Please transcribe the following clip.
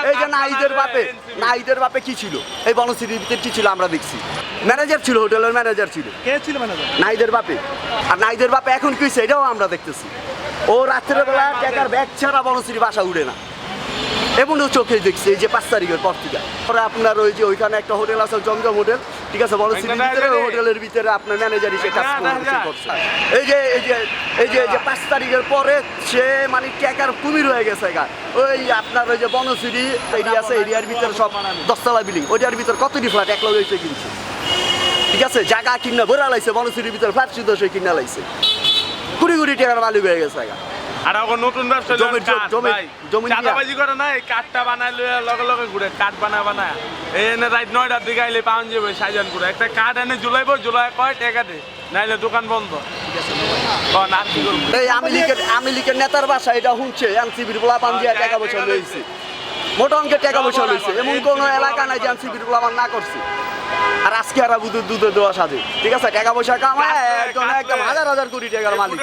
এই যে নাহিদের বাপে কি ছিল এই বনশ্রীর ভিতরে কি ছিল আমরা দেখছি ম্যানেজার ছিল হোটেলের ম্যানেজার ছিল কে ছিল ম্যানেজার? নাহিদের বাপে আর নাহিদের বাপে এখন কি হয়েছে এটাও আমরা দেখতেছি ও রাত্রেবেলা টাকার ব্যাগ ছাড়া বনশ্রী বাসা উড়ে না এমনও চোখে দেখছি এই যে 5 তারিখের পর থেকে পরে আপনার ওই যে ওইখানে একটা হোটেল আছে জমজম হোটেল ঠিক আছে বনশ্রীর ভিতরে ওই হোটেলের ভিতরে আপনার ম্যানেজার হিসেবে কাজ করছে এই যে 5 তারিখের পরে সে মানে টাকার কুমির হয়ে গেছে গা ওই আপনার ওই যে বনশ্রী এরিয়া আছে এরিয়ার ভিতরে সব 10তলা বিল্ডিং ওইটার ভিতর কতটি ফ্ল্যাট এক লগে এসে কিনছে ঠিক আছে জায়গা কিনা ভরা লাইছে বনশ্রীর ভিতরে ফ্ল্যাট শুধু সে কিনা লাইছে কুড়ি কোটি টাকার মালিক হয়ে গেছে গা আর এখন নতুন ব্যবসা জমি চাঁদাবাজি করে না এই কাঠটা বানাইলে লগে লগে ঘুরে কাঠ বানা এনে রাত 9টার দিকে আইলে পাউন যাবে সাইজান করে একটা কাঠ এনে জুলাইবো জুলাই কয় টাকা দে নাইলে দোকান বন্ধ আর কি করবো এই আমি লীগের নেতার বাসা এটা শুনছে এনসিবির বলা পাঞ্জিয়া টাকা পয়সা লইছে মোটা অঙ্কের টাকা পয়সা লইছে এমন কোনো এলাকা নাই যে এনসিবির বলা না করছে আর আজকে আর দুধের দোয়া সাজে ঠিক আছে টাকা পয়সা কামায় একদম হাজার হাজার কোটি টাকার মালিক